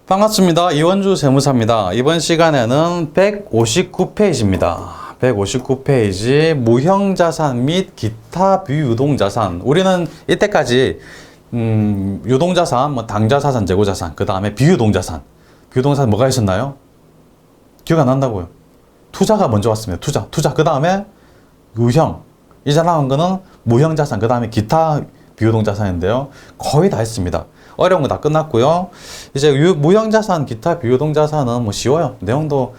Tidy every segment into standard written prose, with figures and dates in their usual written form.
반갑습니다. 이원주 세무사입니다. 이번 시간에는 159페이지입니다. 159페이지 무형자산 및 기타 비유동자산. 우리는 이때까지 유동자산, 뭐 당좌자산, 재고자산, 그 다음에 비유동자산. 비유동자산 뭐가 있었나요? 기억 안 난다고요. 투자가 먼저 왔습니다. 투자. 그 다음에 유형. 이제 나온 거는 무형자산, 그 다음에 기타 비유동자산인데요. 거의 다 했습니다. 어려운 거 다 끝났고요. 이제 무형자산, 기타 비유동자산은 뭐 쉬워요. 내용도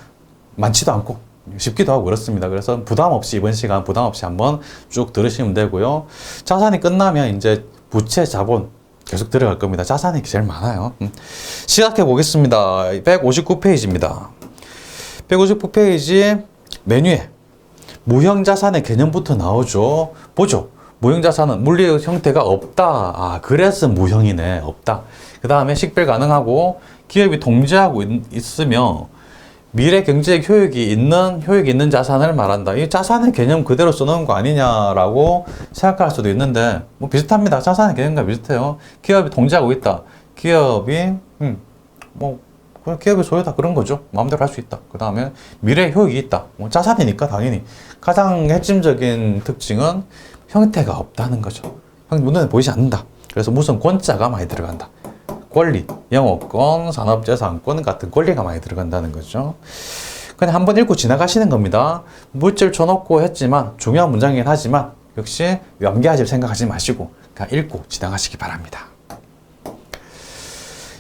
많지도 않고 쉽기도 하고 그렇습니다. 그래서 부담 없이 이번 시간 부담 없이 한번 쭉 들으시면 되고요. 자산이 끝나면 이제 부채, 자본 계속 들어갈 겁니다. 자산이 제일 많아요. 시작해 보겠습니다. 159페이지입니다. 159페이지 메뉴에 무형자산의 개념부터 나오죠. 보죠. 무형자산은 물리의 형태가 없다. 그래서 무형이네. 없다. 그 다음에 식별 가능하고 기업이 통제하고 있으며 미래 경제적 효益있는 자산을 말한다. 이 자산의 개념 그대로 써놓은 거 아니냐라고 생각할 수도 있는데 뭐 비슷합니다. 자산의 개념과 비슷해요. 기업이 통제하고 있다. 기업이 뭐 그냥 기업의 소유다 그런 거죠. 마음대로 할 수 있다. 그 다음에 미래 효익이 있다. 뭐 자산이니까 당연히 가장 핵심적인 특징은 형태가 없다는 거죠. 눈에 보이지 않는다. 그래서 무슨 권자가 많이 들어간다. 권리, 영업권, 산업재산권 같은 권리가 많이 들어간다는 거죠. 그냥 한번 읽고 지나가시는 겁니다. 물질 쳐놓고 했지만 중요한 문장이긴 하지만 역시 연계하실 생각하지 마시고 그냥 읽고 지나가시기 바랍니다.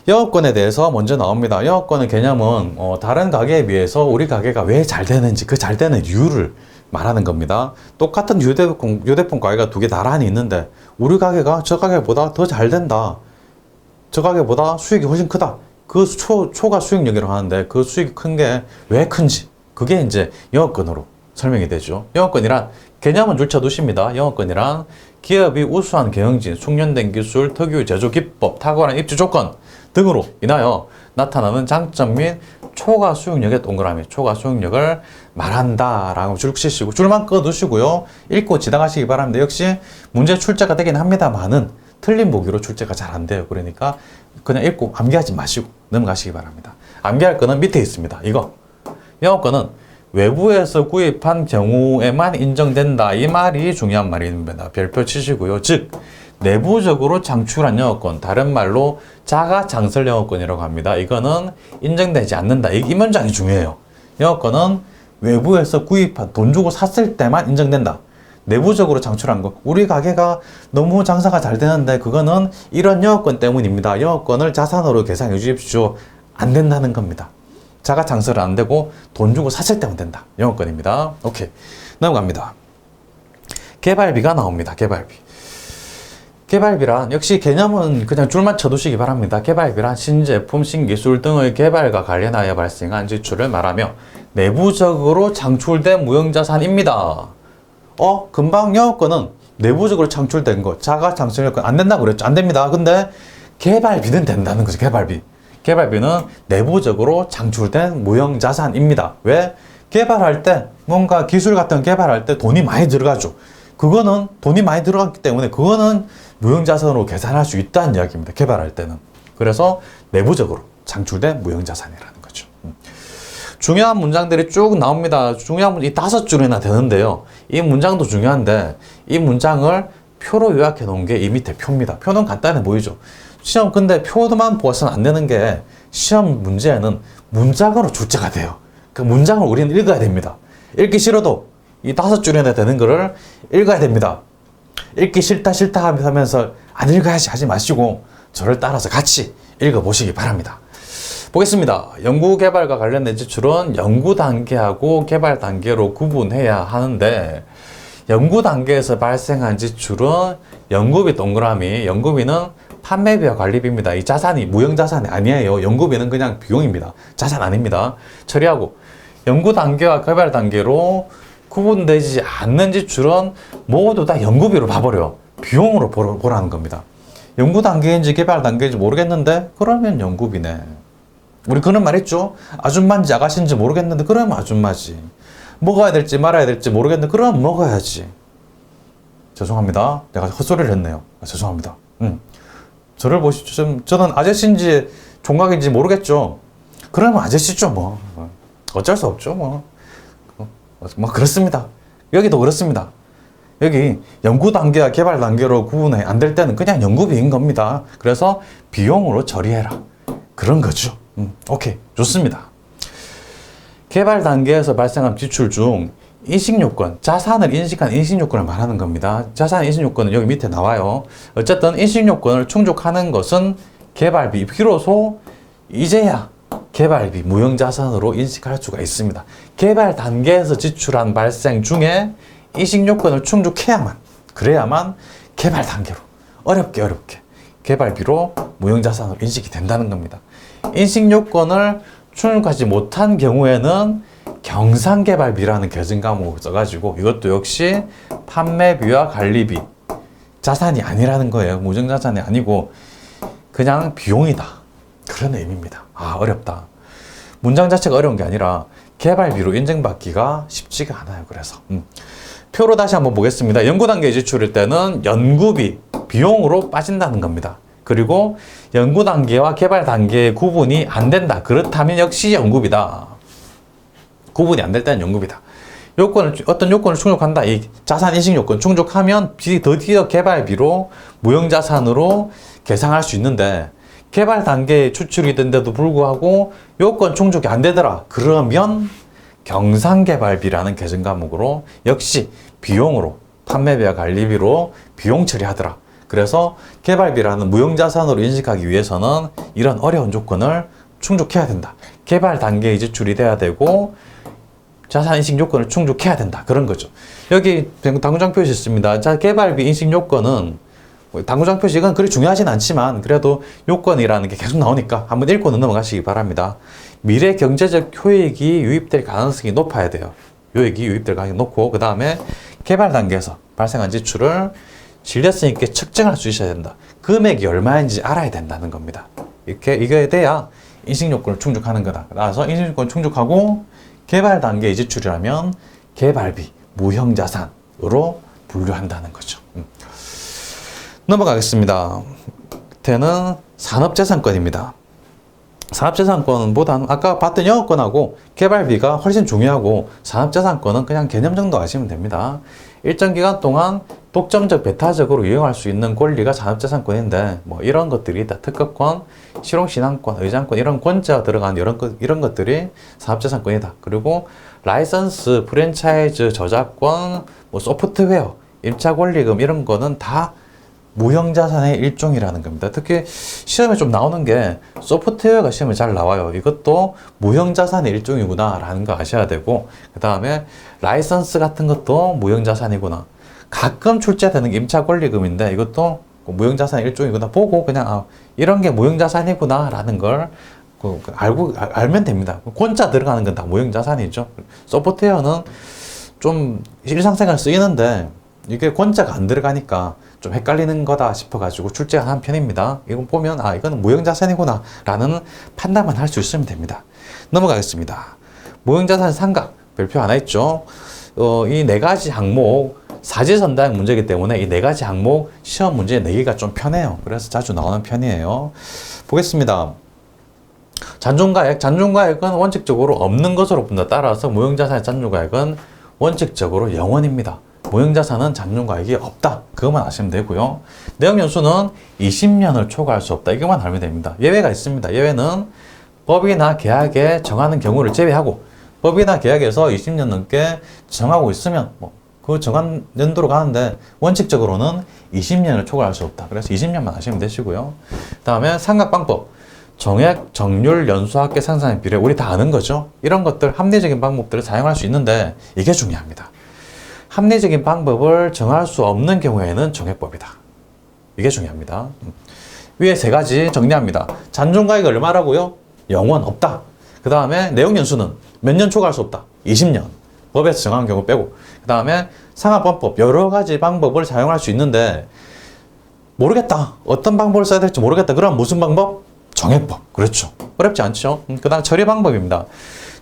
영업권에 대해서 먼저 나옵니다. 영업권의 개념은 다른 가게에 비해서 우리 가게가 왜 잘 되는지 그 잘 되는 이유를 말하는 겁니다. 똑같은 휴대폰 가게가 두 개 나란히 있는데 우리 가게가 저 가게보다 더 잘 된다. 저 가게보다 수익이 훨씬 크다. 그 초과 수익력이라고 하는데 그 수익이 큰 게 왜 큰지 그게 이제 영업권으로 설명이 되죠. 영업권이란 개념은 줄쳐두십니다. 영업권이란 기업이 우수한 경영진, 숙련된 기술, 특유 제조 기법, 탁월한 입지 조건 등으로 인하여 나타나는 장점 및 초과 수익력의 동그라미, 초과 수익력을 말한다라고 줄 치시고 줄만 꺼두시고요. 읽고 지나가시기 바랍니다. 역시 문제 출제가 되긴 합니다만은 틀린 보기로 출제가 잘 안 돼요. 그러니까 그냥 읽고 암기하지 마시고 넘어가시기 바랍니다. 암기할 거는 밑에 있습니다. 이거 영업권은 외부에서 구입한 경우에만 인정된다. 이 말이 중요한 말입니다. 별표 치시고요. 즉 내부적으로 창출한 영업권, 다른 말로 자가창설 영업권이라고 합니다. 이거는 인정되지 않는다. 이 문장이 중요해요. 영업권은 외부에서 구입한 돈 주고 샀을 때만 인정된다. 내부적으로 창출한 거. 우리 가게가 너무 장사가 잘 되는데 그거는 이런 영업권 때문입니다. 영업권을 자산으로 계산해 주십시오. 안 된다는 겁니다. 자가창설은 안 되고 돈 주고 샀을 때만 된다. 영업권입니다. 오케이. 넘어갑니다. 개발비가 나옵니다. 개발비란 역시 개념은 그냥 줄만 쳐두시기 바랍니다. 개발비란 신제품, 신기술 등의 개발과 관련하여 발생한 지출을 말하며 내부적으로 창출된 무형자산입니다. 금방 영업권은 내부적으로 창출된 거, 자가창출권 안 된다고 그랬죠. 안 됩니다. 근데 개발비는 된다는 거죠. 개발비는 내부적으로 창출된 무형자산입니다. 왜? 개발할 때 뭔가 기술 같은 거 개발할 때 돈이 많이 들어가죠. 그거는 돈이 많이 들어갔기 때문에 그거는 무형자산으로 계산할 수 있다는 이야기입니다. 개발할 때는. 그래서 내부적으로 창출된 무형자산이라는 거죠. 중요한 문장들이 쭉 나옵니다. 중요한 문장, 이 5줄이나 되는데요. 이 문장도 중요한데 이 문장을 표로 요약해 놓은 게 이 밑에 표입니다. 표는 간단해 보이죠. 시험 근데 표만 보아서는 안 되는 게 시험 문제에는 문장으로 출제가 돼요. 그 문장을 우리는 읽어야 됩니다. 읽기 싫어도 이 5줄이나 되는 거를 읽어야 됩니다. 읽기 싫다 하면서 안 읽어야지 하지 마시고 저를 따라서 같이 읽어보시기 바랍니다. 보겠습니다. 연구개발과 관련된 지출은 연구 단계하고 개발 단계로 구분해야 하는데 연구 단계에서 발생한 지출은 연구비 동그라미, 연구비는 판매비와 관리비입니다. 이 자산이 무형자산이 아니에요. 연구비는 그냥 비용입니다. 자산 아닙니다. 처리하고 연구 단계와 개발 단계로 구분되지 않는 지출은 모두 다 연구비로 봐버려요. 비용으로 보라는 겁니다. 연구 단계인지 개발 단계인지 모르겠는데 그러면 연구비네. 우리 그런 말 했죠. 아줌마인지 아가씨인지 모르겠는데 그러면 아줌마지. 먹어야 될지 말아야 될지 모르겠는데 그러면 먹어야지. 죄송합니다. 내가 헛소리를 했네요. 죄송합니다. 저를 보시죠. 저는 아저씨인지 총각인지 모르겠죠. 그러면 아저씨죠 뭐. 어쩔 수 없죠 뭐. 뭐 그렇습니다. 여기도 그렇습니다. 여기 연구 단계와 개발 단계로 구분이 안 될 때는 그냥 연구비인 겁니다. 그래서 비용으로 처리해라. 그런 거죠. 오케이. 좋습니다. 개발 단계에서 발생한 지출 중 인식요건, 자산을 인식한 인식요건을 말하는 겁니다. 자산 인식요건은 여기 밑에 나와요. 어쨌든 인식요건을 충족하는 것은 개발비, 비로소 이제야 개발비, 무형자산으로 인식할 수가 있습니다. 개발 단계에서 지출한 발생 중에 인식요건을 충족해야만, 그래야만 개발 단계로 어렵게 개발비로 무형자산으로 인식이 된다는 겁니다. 인식요건을 충족하지 못한 경우에는 경상개발비라는 계정 과목을 써가지고 이것도 역시 판매비와 관리비, 자산이 아니라는 거예요. 무형자산이 아니고 그냥 비용이다. 그런 의미입니다. 아, 어렵다. 문장 자체가 어려운 게 아니라 개발비로 인정받기가 쉽지가 않아요. 그래서 표로 다시 한번 보겠습니다. 연구 단계 지출일 때는 연구비, 비용으로 빠진다는 겁니다. 그리고 연구 단계와 개발 단계의 구분이 안 된다. 그렇다면 역시 연구비다. 구분이 안 될 때는 연구비다. 어떤 요건을 충족한다. 이 자산 인식 요건 충족하면 드디어 개발비로 무형자산으로 계상할 수 있는데, 개발 단계에 추출이 된데도 불구하고 요건 충족이 안 되더라. 그러면 경상개발비라는 계정 과목으로 역시 비용으로, 판매비와 관리비로 비용 처리하더라. 그래서 개발비라는 무형자산으로 인식하기 위해서는 이런 어려운 조건을 충족해야 된다. 개발 단계에 지출이 돼야 되고 자산 인식 요건을 충족해야 된다. 그런 거죠. 여기 당구장 표시 있습니다. 자, 개발비 인식 요건은 당구장 표시 이건 그리 중요하진 않지만 그래도 요건이라는 게 계속 나오니까 한번 읽고 넘어가시기 바랍니다. 미래 경제적 효익이 유입될 가능성이 높아야 돼요. 효익이 유입될 가능성이 높고, 그 다음에 개발 단계에서 발생한 지출을 진례성 있게 측정할 수 있어야 된다. 금액이 얼마인지 알아야 된다는 겁니다. 이게 돼야 인식 요건을 충족하는 거다. 따라서 인식 요건을 충족하고 개발 단계의 지출이라면 개발비, 무형자산으로 분류한다는 거죠. 넘어가겠습니다. 밑에는 산업재산권입니다. 산업재산권보다는 아까 봤던 영업권하고 개발비가 훨씬 중요하고, 산업재산권은 그냥 개념 정도 아시면 됩니다. 일정 기간 동안 독점적 배타적으로 이용할 수 있는 권리가 산업재산권인데, 뭐 이런 것들이 있다. 특허권, 실용신앙권, 의장권, 이런 권자가 들어가는 이런 것들이 산업재산권이다. 그리고 라이선스, 프랜차이즈, 저작권, 뭐 소프트웨어, 임차 권리금 이런 거는 다 무형자산의 일종이라는 겁니다. 특히 시험에 좀 나오는 게 소프트웨어가 시험에 잘 나와요. 이것도 무형자산의 일종이구나 라는 거 아셔야 되고, 그 다음에 라이선스 같은 것도 무형자산이구나. 가끔 출제되는 게 임차 권리금인데 이것도 무형자산의 일종이구나 보고 그냥 이런 게 무형자산이구나 라는 걸 알면 됩니다. 권자 들어가는 건 다 무형자산이죠. 소프트웨어는 좀 일상생활 쓰이는데 이게 권자가 안 들어가니까 좀 헷갈리는 거다 싶어가지고 출제한 한 편입니다. 이건 보면 이거는 무형자산이구나 라는 판단만 할 수 있으면 됩니다. 넘어가겠습니다. 무형자산 상각 별표 하나 있죠. 이 네 가지 항목 사지선다형 문제이기 때문에 이 네 가지 항목 시험 문제 내기가 좀 편해요. 그래서 자주 나오는 편이에요. 보겠습니다. 잔존가액, 잔존가액은 원칙적으로 없는 것으로 본다. 따라서 무형자산의 잔존가액은 원칙적으로 0원입니다. 무형자산은 잔존가액이 없다. 그것만 아시면 되고요. 내역연수는 20년을 초과할 수 없다. 이것만 알면 됩니다. 예외가 있습니다. 예외는 법이나 계약에 정하는 경우를 제외하고, 법이나 계약에서 20년 넘게 정하고 있으면 그 정한 연도로 가는데 원칙적으로는 20년을 초과할 수 없다. 그래서 20년만 아시면 되시고요. 그 다음에 상각방법, 정액, 정률, 연수합계, 상산의 비례, 우리 다 아는 거죠. 이런 것들 합리적인 방법들을 사용할 수 있는데 이게 중요합니다. 합리적인 방법을 정할 수 없는 경우에는 정액법이다. 이게 중요합니다. 위에 세 가지 정리합니다. 잔존가액이 얼마라고요? 0원 없다. 그 다음에 내용연수는 몇 년 초과할 수 없다. 20년. 법에서 정한 경우 빼고. 그 다음에 상합법법, 여러 가지 방법을 사용할 수 있는데 모르겠다. 어떤 방법을 써야 될지 모르겠다. 그럼 무슨 방법? 정액법. 그렇죠. 어렵지 않죠. 그 다음 처리 방법입니다.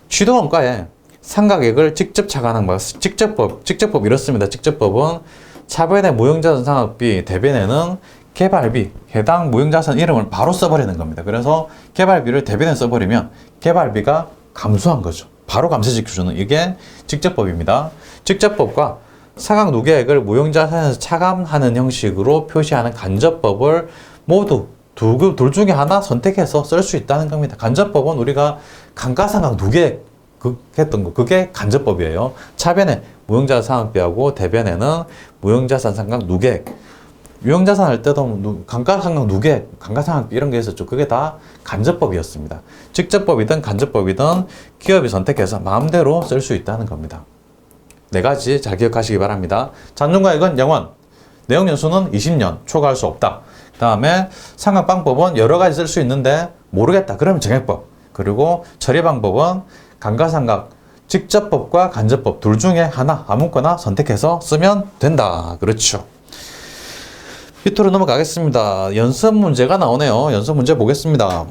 취득원가에 상각액을 직접 차감하는 방. 직접법 이렇습니다. 직접법은 차변의 무형자산 상각비, 대변에는 개발비, 해당 무형자산 이름을 바로 써버리는 겁니다. 그래서 개발비를 대변에 써버리면 개발비가 감소한 거죠. 바로 감세시켜주는 이게 직접법입니다. 직접법과 상각 누계액을 무형자산에서 차감하는 형식으로 표시하는 간접법을 모두 둘 중에 하나 선택해서 쓸 수 있다는 겁니다. 간접법은 우리가 감가상각 누계액 했던 거, 그게 간접법이에요. 차변에 무형자산 상각비하고 대변에는 무형자산 상각 누계액. 유형자산 할 때도 감가상각 누계액, 감가상각비 이런 게 있었죠. 그게 다 간접법이었습니다. 직접법이든 간접법이든 기업이 선택해서 마음대로 쓸 수 있다는 겁니다. 네 가지 잘 기억하시기 바랍니다. 잔존가액은 0원, 내용연수는 20년, 초과할 수 없다. 그 다음에 상각방법은 여러 가지 쓸 수 있는데 모르겠다. 그러면 정액법. 그리고 처리 방법은 감가상각, 직접법과 간접법 둘 중에 하나 아무거나 선택해서 쓰면 된다. 그렇죠. 밑으로 넘어가겠습니다. 연습 문제가 나오네요. 연습 문제 보겠습니다.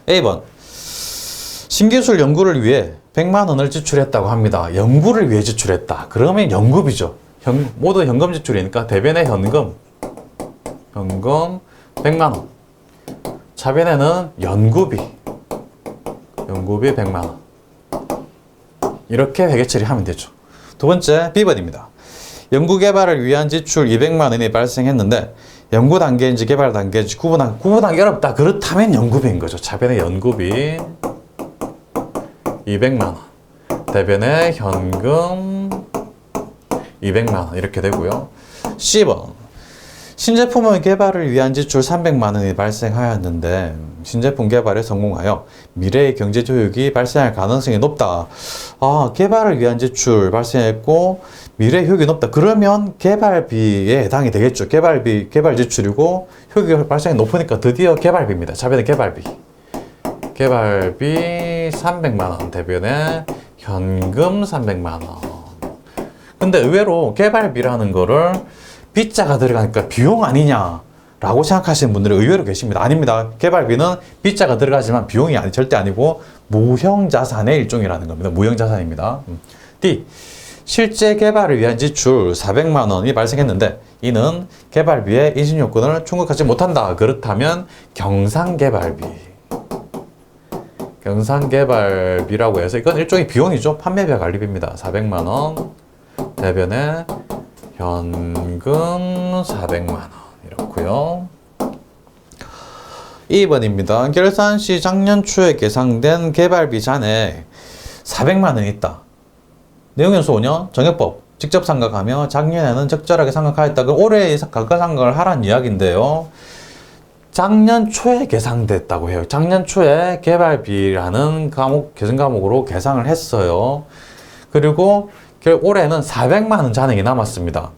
A번. 신기술 연구를 위해 100만 원을 지출했다고 합니다. 연구를 위해 지출했다. 그러면 연급이죠. 모두 현금 지출이니까 대변에 현금 100만 원. 차변에는 연구비 100만 원. 이렇게 회계 처리하면 되죠. 두 번째 B번입니다. 연구 개발을 위한 지출 200만 원이 발생했는데 연구 단계인지 개발 단계인지 구분하기 어렵다. 그렇다면 연구비인 거죠. 차변에 연구비 200만 원. 대변에 현금 200만 원 이렇게 되고요. C번. 신제품의 개발을 위한 지출 300만 원이 발생하였는데 신제품 개발에 성공하여 미래의 경제 효익이 발생할 가능성이 높다. 개발을 위한 지출 발생했고 미래 효익이 높다. 그러면 개발비에 해당이 되겠죠. 개발 지출이고 효익이 발생이 높으니까 드디어 개발비입니다. 차변에 개발비 300만 원 대변에 현금 300만 원. 근데 의외로 개발비라는 거를 B자가 들어가니까 비용 아니냐라고 생각하시는 분들이 의외로 계십니다. 아닙니다. 개발비는 B자가 들어가지만 비용이 절대 아니고 무형자산의 일종이라는 겁니다. 무형자산입니다. D. 실제 개발을 위한 지출 400만 원이 발생했는데 이는 개발비의 인신요건을 충족하지 못한다. 그렇다면 경상개발비라고 해서 이건 일종의 비용이죠. 판매비와 관리비입니다. 400만 원 대변에 현금 400만 원 이렇고요. 2번입니다. 결산 시 작년 초에 계상된 개발비 잔액 400만 원이 있다. 내용연수 5년, 정액법, 직접 상각하며 작년에는 적절하게 상각하였다. 올해 감가상각을 하라는 이야기인데요. 작년 초에 계상됐다고 해요. 작년 초에 개발비라는 계산 과목으로 계상을 했어요. 그리고 올해는 400만 원 잔액이 남았습니다.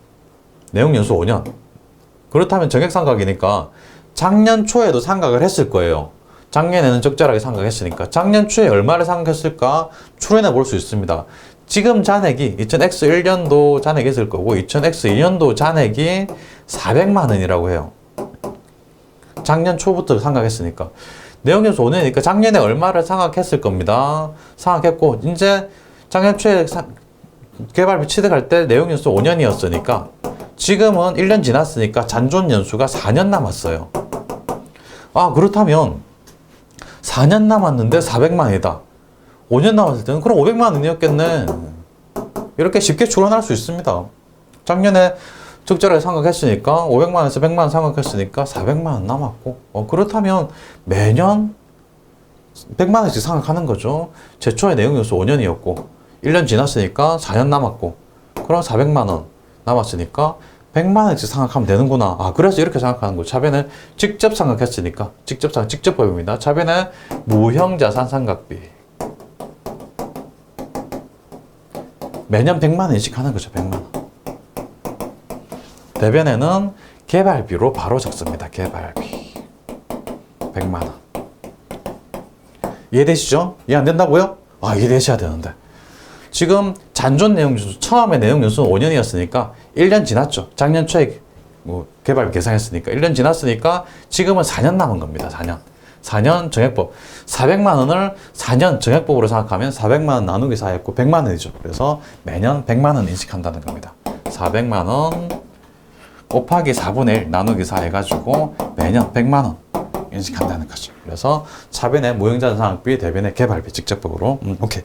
내용연수 5년. 그렇다면 정액상각이니까 작년 초에도 상각을 했을 거예요. 작년에는 적절하게 상각했으니까 작년 초에 얼마를 상각했을까 추론해 볼 수 있습니다. 지금 잔액이 2000X1년도 잔액이 있을 거고 2000X2년도 잔액이 400만 원이라고 해요. 작년 초부터 상각했으니까. 내용연수 5년이니까 작년에 얼마를 상각했을 겁니다. 상각했고 이제 작년 초에 개발비 취득할 때 내용연수 5년이었으니까 지금은 1년 지났으니까 잔존연수가 4년 남았어요. 그렇다면 4년 남았는데 400만 원이다. 5년 남았을 때는 그럼 500만 원이었겠네. 이렇게 쉽게 추론할 수 있습니다. 작년에 적절하게 상각했으니까 500만 원에서 100만 원 상각했으니까 400만 원 남았고 그렇다면 매년 100만 원씩 상각하는 거죠. 제초에 내용연수 5년이었고 1년 지났으니까 4년 남았고 그럼 400만 원 남았으니까 100만 원씩 상각하면 되는구나. 그래서 이렇게 생각하는 거죠. 차변에 직접 상각했으니까 직접법입니다. 차변에 무형자산 상각비 매년 100만 원씩 하는 거죠. 100만 원. 대변에는 개발비로 바로 적습니다. 개발비 100만 원. 이해되시죠? 이해 안 된다고요? 이해되셔야 되는데 지금 잔존 내용연수 처음에 내용연수는 5년이었으니까 1년 지났죠. 작년 초에 개발비 계상했으니까 1년 지났으니까 지금은 4년 남은 겁니다. 4년 정액법 400만 원을 4년 정액법으로 생각하면 400만 원 나누기 4 했고 100만 원이죠. 그래서 매년 100만 원 인식한다는 겁니다. 400만 원 곱하기 4분의 1 나누기 4 해가지고 매년 100만 원 인식한다는 거죠. 그래서 차변의 무형자산상각비, 대변의 개발비 직접적으로 오케이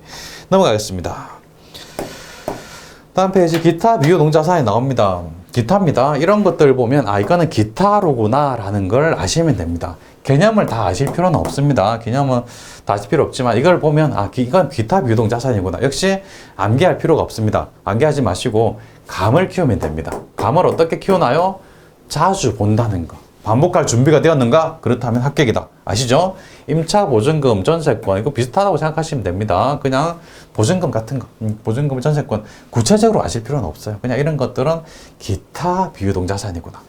넘어가겠습니다. 다음 페이지 기타 비유농자산이 나옵니다. 기타입니다. 이런 것들 보면 아 이거는 기타로구나 라는 걸 아시면 됩니다. 개념을 다 아실 필요는 없습니다. 개념은 다 아실 필요 없지만 이걸 보면 아 이건 기타 비유동자산이구나. 역시 암기할 필요가 없습니다. 암기하지 마시고 감을 키우면 됩니다. 감을 어떻게 키우나요? 자주 본다는 거. 반복할 준비가 되었는가? 그렇다면 합격이다. 아시죠? 임차 보증금, 전세권 이거 비슷하다고 생각하시면 됩니다. 그냥 보증금 같은 거, 보증금, 전세권 구체적으로 아실 필요는 없어요. 그냥 이런 것들은 기타 비유동자산이구나.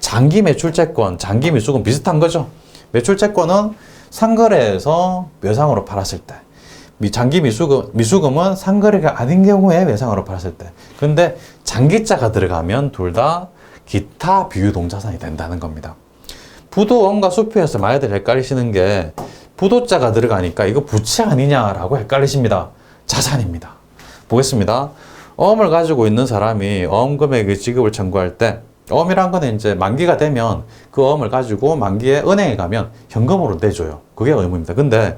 장기 매출채권, 장기 미수금 비슷한 거죠. 매출채권은 상거래에서 외상으로 팔았을 때, 장기 미수금은 상거래가 아닌 경우에 외상으로 팔았을 때. 근데 장기자가 들어가면 둘 다 기타 비유동자산이 된다는 겁니다. 부도원가 수표에서 많이들 헷갈리시는 게 부도자가 들어가니까 이거 부채 아니냐라고 헷갈리십니다. 자산입니다. 보겠습니다. 어음을 가지고 있는 사람이 어음 금액의 지급을 청구할 때 어음이란 거는 이제 만기가 되면 그 어음을 가지고 만기에 은행에 가면 현금으로 내줘요. 그게 의무입니다. 근데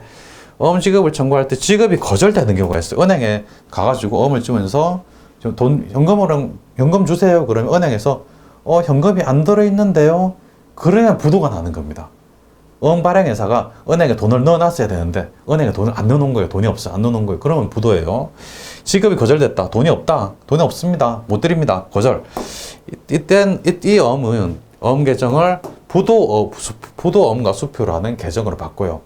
어음 지급을 청구할 때 지급이 거절되는 경우가 있어요. 은행에 가가지고 어음을 주면서 현금 주세요. 그러면 은행에서 현금이 안 들어있는데요. 그러면 부도가 나는 겁니다. 어음 발행회사가 은행에 돈을 넣어놨어야 되는데 은행에 돈을 안 넣어놓은 거예요. 돈이 없어. 안 넣어놓은 거예요. 그러면 부도예요. 지급이 거절됐다. 돈이 없다. 돈이 없습니다. 못 드립니다. 거절. 이땐 이 어음은 어음 계정을 부도어음과 수표라는 계정으로 바꿔요.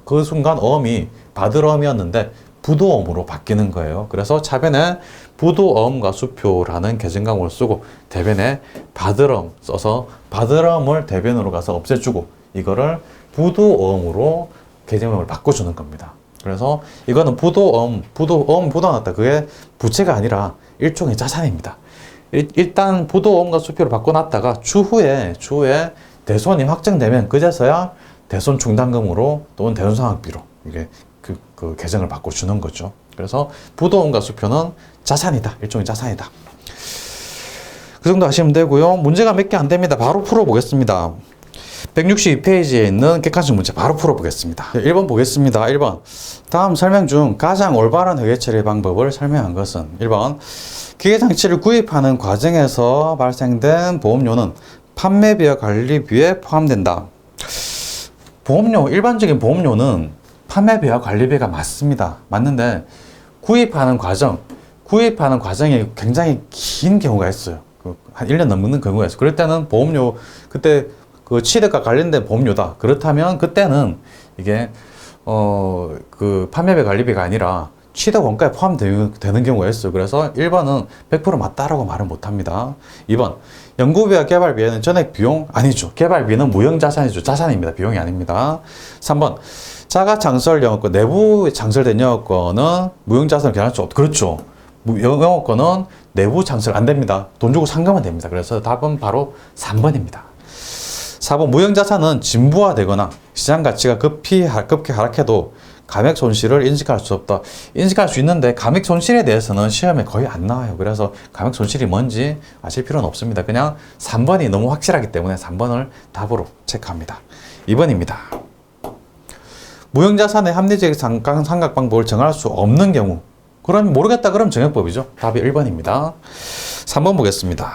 그 순간 어음이 받을 어음이었는데 부도어음으로 바뀌는 거예요. 그래서 차변에 부도어음과 수표라는 계정강을 쓰고 대변에 받을어음 써서 받을어음을 대변으로 가서 없애주고 이거를 부도어음으로 계정명을 바꿔주는 겁니다. 그래서 이거는 부도어음 부도났다. 그게 부채가 아니라 일종의 자산입니다. 일단 부도어음과 수표를 바꿔놨다가 추후에 대손이 확정되면 그제서야 대손 충당금으로 또는 대손상각비로 이게 그 계정을 바꿔주는 거죠. 그래서 부도음과 수표는 자산이다. 일종의 자산이다. 그 정도 하시면 되고요. 문제가 몇 개 안 됩니다. 바로 풀어보겠습니다. 162페이지에 있는 객관식 문제 바로 풀어보겠습니다. 1번 보겠습니다. 1번 다음 설명 중 가장 올바른 회계처리 방법을 설명한 것은 1번 기계장치를 구입하는 과정에서 발생된 보험료는 판매비와 관리비에 포함된다. 일반적인 보험료는 판매비와 관리비가 맞습니다. 맞는데 구입하는 과정이 굉장히 긴 경우가 있어요. 한 1년 넘는 경우가 있어요. 그럴 때는 보험료, 그때 그 취득과 관련된 보험료다. 그렇다면 그때는 이게, 그 판매비 관리비가 아니라 취득 원가에 포함되는 경우가 있어요. 그래서 1번은 100% 맞다라고 말은 못 합니다. 2번, 연구비와 개발비에는 전액 비용 아니죠. 개발비는 무형자산이죠. 자산입니다. 비용이 아닙니다. 3번, 자가 창설 영업권, 내부 창설된 영업권은 무형자산을 견할 수 없죠. 그렇죠. 영업권은 내부 창설 안 됩니다. 돈 주고 상금은 됩니다. 그래서 답은 바로 3번입니다. 4번, 무형자산은 진부화되거나 시장 가치가 급히 하락해도 감액 손실을 인식할 수 없다. 인식할 수 있는데 감액 손실에 대해서는 시험에 거의 안 나와요. 그래서 감액 손실이 뭔지 아실 필요는 없습니다. 그냥 3번이 너무 확실하기 때문에 3번을 답으로 체크합니다. 2번입니다. 무형자산의 합리적 상각 방법을 정할 수 없는 경우, 그럼 모르겠다 그러면 정액법이죠. 답이 1번입니다. 3번 보겠습니다.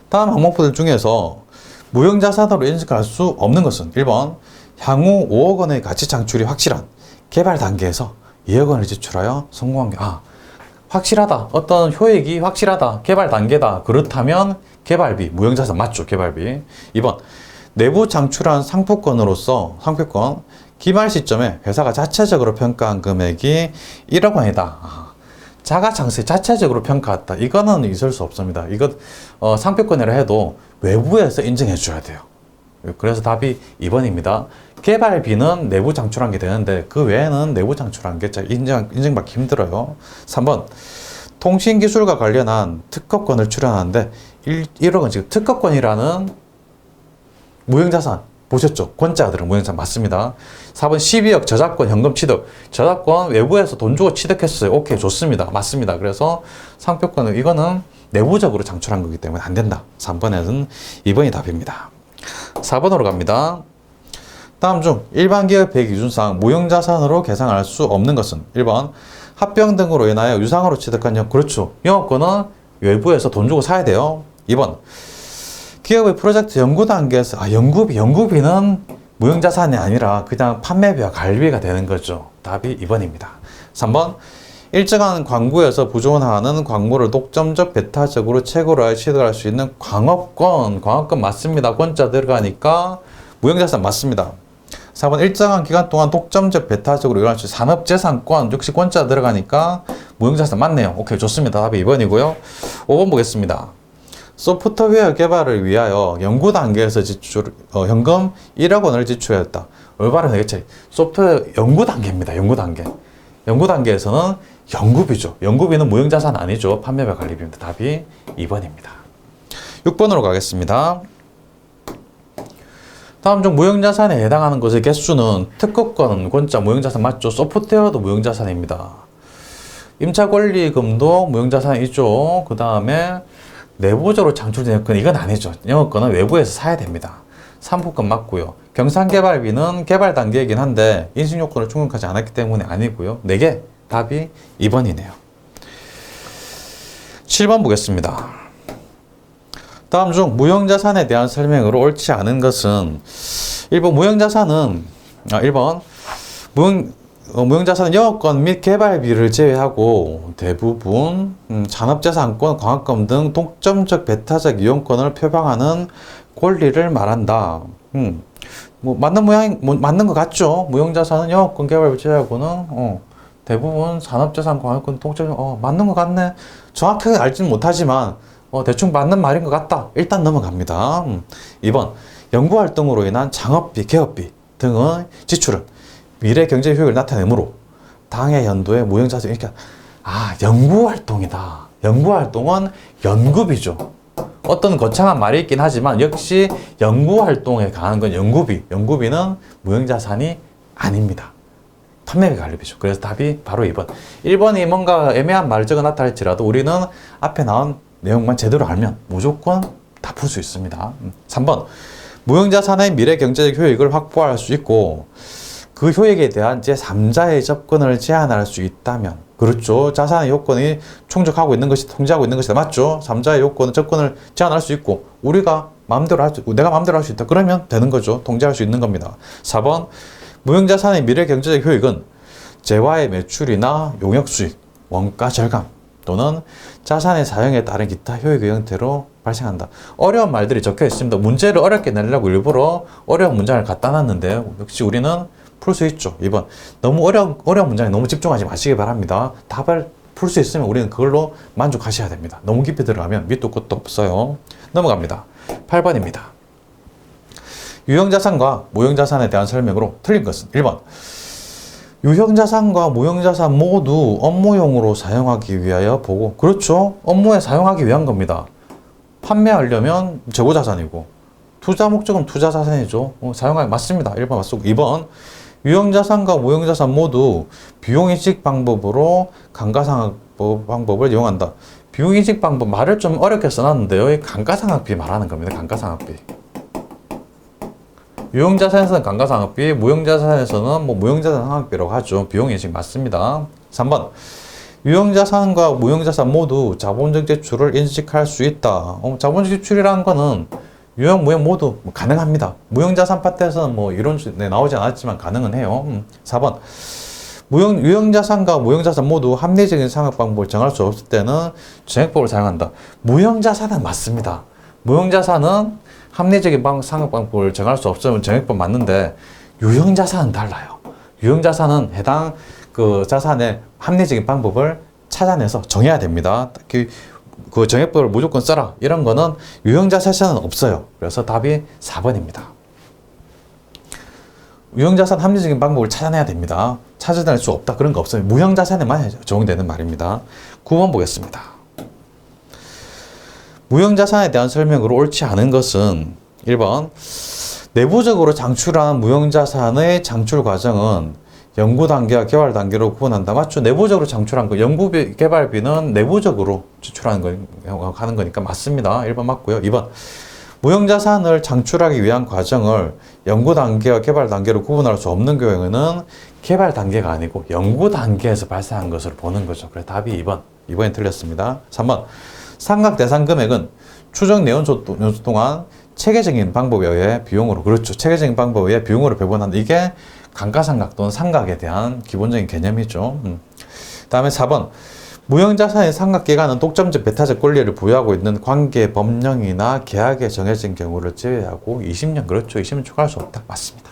다음 항목들 중에서 무형자산으로 인식할 수 없는 것은 1번 향후 5억 원의 가치 창출이 확실한 개발 단계에서 2억 원을 지출하여 성공한 게 확실하다. 어떤 효익이 확실하다. 개발 단계다. 그렇다면 개발비, 무형자산 맞죠. 개발비. 2번 내부 창출한 상표권 기말 시점에 회사가 자체적으로 평가한 금액이 1억 원이다. 자가창세 자체적으로 평가했다. 이거는 있을 수 없습니다. 이거 상표권이라 해도 외부에서 인정해 줘야 돼요. 그래서 답이 2번입니다. 개발비는 내부 창출한 게 되는데 그 외에는 내부 창출한 게 인정받기 힘들어요. 3번 통신기술과 관련한 특허권을 출연하는데 1억은 지금 특허권이라는 무형자산 보셨죠? 권자가 들은 무형자산 맞습니다. 4번 12억 저작권 현금 취득. 저작권 외부에서 돈 주고 취득했어요. 오케이, 좋습니다. 맞습니다. 그래서 상표권은 이거는 내부적으로 창출한 거기 때문에 안 된다. 3번에는 2번이 답입니다. 4번으로 갑니다. 다음 중 일반 기업의 기준상 무형자산으로 계산할 수 없는 것은 1번 합병 등으로 인하여 유상으로 취득한 그렇죠. 영업권은 외부에서 돈 주고 사야 돼요. 2번 기업의 프로젝트 연구 단계에서 연구비는 무형자산이 아니라 그냥 판매비와 관리비가 되는 거죠. 답이 2번입니다. 3번 일정한 광구에서 부존하는 광물을 독점적 배타적으로 채굴하여 취득할 수 있는 광업권 맞습니다. 권자 들어가니까 무형자산 맞습니다. 4번 일정한 기간 동안 독점적 배타적으로 일어날 수 있는 산업재산권 역시 권자 들어가니까 무형자산 맞네요. 오케이, 좋습니다. 답이 2번이고요. 5번 보겠습니다. 소프트웨어 개발을 위하여 연구 단계에서 현금 1억 원을 지출했다. 올바른 되겠지. 소프트웨어 연구 단계입니다. 연구 단계. 연구 단계에서는 연구비죠. 연구비는 무형자산 아니죠. 판매비 관리비입니다. 답이 2번입니다. 6번으로 가겠습니다. 다음 중 무형자산에 해당하는 것의 개수는 특허권, 권자, 무형자산 맞죠? 소프트웨어도 무형자산입니다. 임차권리금도 무형자산이죠. 그 다음에 내부적으로 창출된 영업권 이건 아니죠. 영업권은 외부에서 사야 됩니다. 상품권 맞고요. 경산개발비는 개발 단계이긴 한데 인식요건을 충족하지 않았기 때문에 아니고요. 4개 답이 2번이네요. 7번 보겠습니다. 다음 중 무형자산에 대한 설명으로 옳지 않은 것은 1번 무형자산은 영업권 및 개발비를 제외하고 대부분 산업재산권, 광학권 등 독점적 배타적 이용권을 표방하는 권리를 말한다. 맞는 것 같죠? 무형자산은 영업권 개발비 제외하고는 대부분 산업재산, 광학권, 독점 맞는 것 같네. 정확하게 알지는 못하지만 대충 맞는 말인 것 같다. 일단 넘어갑니다. 2번 연구활동으로 인한 창업비, 개업비 등의 지출은 미래 경제 효율을 나타내므로 당해 연도에 무형자산 이렇게 연구활동이다. 연구활동은 연구비죠. 어떤 거창한 말이 있긴 하지만 역시 연구활동에 관한 건 연구비는 무형자산이 아닙니다. 판매비 관리비죠. 그래서 답이 바로 2번. 1번이 뭔가 애매한 말적은 나타날지라도 우리는 앞에 나온 내용만 제대로 알면 무조건 다 풀 수 있습니다. 3번 무형자산의 미래 경제적 효익을 확보할 수 있고 그 효익에 대한 제3자의 접근을 제한할 수 있다면 그렇죠. 자산의 요건이 충족하고 있는 것이 통제하고 있는 것이다. 맞죠? 3자의 요건은 접근을 제한할 수 있고 우리가 내가 마음대로 할 수 있다. 그러면 되는 거죠. 통제할 수 있는 겁니다. 4번 무형자산의 미래 경제적 효익은 재화의 매출이나 용역수익, 원가 절감 또는 자산의 사용에 따른 기타 효익의 형태로 발생한다. 어려운 말들이 적혀 있습니다. 문제를 어렵게 내려고 일부러 어려운 문장을 갖다 놨는데 역시 우리는 풀 수 있죠. 2번 너무 어려운 문장에 너무 집중하지 마시기 바랍니다. 답을 풀 수 있으면 우리는 그걸로 만족하셔야 됩니다. 너무 깊이 들어가면 밑도 끝도 없어요. 넘어갑니다. 8번입니다. 유형자산과 무형자산에 대한 설명으로 틀린 것은 1번 유형자산과 무형자산 모두 업무용으로 사용하기 위하여 보고 그렇죠. 업무에 사용하기 위한 겁니다. 판매하려면 재고자산이고 투자 목적은 투자자산이죠. 사용하기 맞습니다. 1번 맞고 2번 유형자산과 무형자산 모두 비용인식 방법으로 감가상각 방법을 이용한다. 비용인식 방법 말을 좀 어렵게 써놨는데요. 감가상각비 말하는 겁니다. 감가상각비. 유형자산에서는 감가상각비, 무형자산에서는 무형자산 상각비라고 하죠. 비용인식 맞습니다. 3번 유형자산과 무형자산 모두 자본적 지출을 인식할 수 있다. 자본적 지출이라는 거는 유형, 무형 모두 가능합니다. 무형자산 파트에서는 이런 나오지 않았지만 가능은 해요. 4번 유형자산과 무형자산 모두 합리적인 상각 방법을 정할 수 없을 때는 정액법을 사용한다. 무형자산은 맞습니다. 무형자산은 합리적인 상각 방법을 정할 수 없으면 정액법 맞는데 유형자산은 달라요. 유형자산은 해당 자산의 합리적인 방법을 찾아내서 정해야 됩니다. 특히 그 정액법을 무조건 써라 이런 거는 유형자산에서는 없어요. 그래서 답이 4번입니다. 유형자산 합리적인 방법을 찾아내야 됩니다. 찾아낼 수 없다 그런 거 없어요. 무형자산에만 적용되는 말입니다. 9번 보겠습니다. 무형자산에 대한 설명으로 옳지 않은 것은 1번 내부적으로 창출한 무형자산의 창출 과정은 연구 단계와 개발 단계로 구분한다. 맞죠? 내부적으로 창출한 거. 연구비, 개발비는 내부적으로 지출하는 하는 거니까 맞습니다. 1번 맞고요. 2번. 무형자산을 창출하기 위한 과정을 연구 단계와 개발 단계로 구분할 수 없는 경우에는 개발 단계가 아니고 연구 단계에서 발생한 것으로 보는 거죠. 그래서 답이 2번. 2번이 틀렸습니다. 3번. 상각 대상 금액은 추정 연수 동안 체계적인 방법에 의해 비용으로, 그렇죠. 체계적인 방법에 의해 비용으로 배분한다. 이게 감가상각 또는 상각에 대한 기본적인 개념이죠. 다음에 4번. 무형자산의 상각기간은 독점적 배타적 권리를 부여하고 있는 관계 법령이나 계약에 정해진 경우를 제외하고 20년, 그렇죠. 20년 추가할 수 없다. 맞습니다.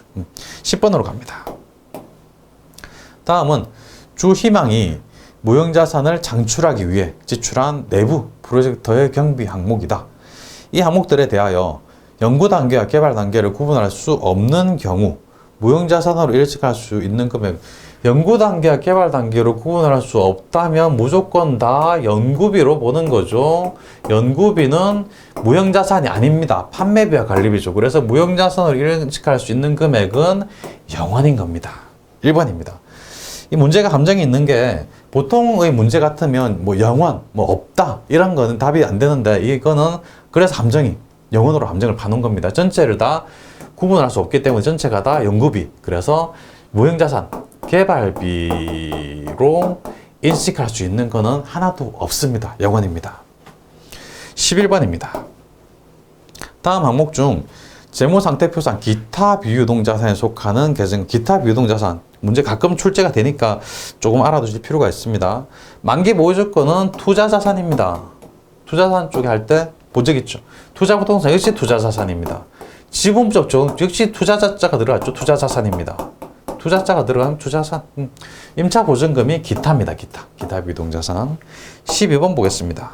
10번으로 갑니다. 다음은 주희망이 무형자산을 창출하기 위해 지출한 내부 프로젝터의 경비 항목이다. 이 항목들에 대하여 연구 단계와 개발 단계를 구분할 수 없는 경우 무형자산으로 일식할 수 있는 금액, 연구 단계와 개발 단계로 구분할 수 없다면 무조건 다 연구비로 보는 거죠. 연구비는 무형자산이 아닙니다. 판매비와 관리비죠. 그래서 무형자산으로 일식할 수 있는 금액은 0원인 겁니다. 1번입니다. 이 문제가 함정이 있는 게 보통의 문제 같으면 뭐 0원, 뭐 없다 이런 거는 답이 안 되는데 이거는 그래서 함정이 0원으로 함정을 파는 겁니다. 전체를 다 구분할 수 없기 때문에 전체가 다 연구비. 그래서 무형자산 개발비로 인식할 수 있는 거는 하나도 없습니다. 0원입니다. 11번입니다. 다음 항목 중 재무상태표상 기타 비유동자산에 속하는 계정 기타 비유동자산 문제 가끔 출제가 되니까 조금 알아두실 필요가 있습니다. 만기 보유 조건은 투자자산입니다. 투자자산 쪽에 할 때 본 적 있죠. 투자부동산 역시 투자자산입니다. 지분법 역시 투자자자가 들어갔죠. 투자자산입니다. 투자자가 들어가면 투자산. 임차보증금이 기타입니다. 기타 비동자산. 12번 보겠습니다.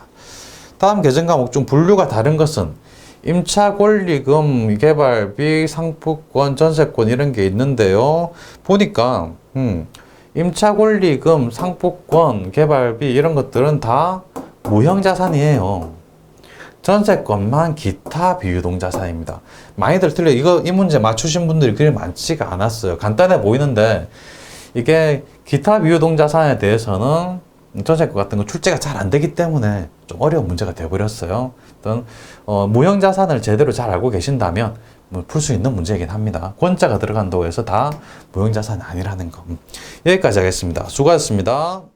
다음 계정 과목 중 분류가 다른 것은 임차권리금, 개발비, 상품권, 전세권 이런 게 있는데요. 보니까 임차권리금, 상품권, 개발비 이런 것들은 다 무형자산이에요. 전세권만 기타 비유동자산입니다. 많이들 틀려요. 이 문제 맞추신 분들이 그리 많지가 않았어요. 간단해 보이는데 이게 기타 비유동자산에 대해서는 전세권 같은 거 출제가 잘 안 되기 때문에 좀 어려운 문제가 되어버렸어요. 어떤 무형자산을 제대로 잘 알고 계신다면 풀 수 있는 문제이긴 합니다. 권자가 들어간다고 해서 다 무형자산이 아니라는 거. 여기까지 하겠습니다. 수고하셨습니다.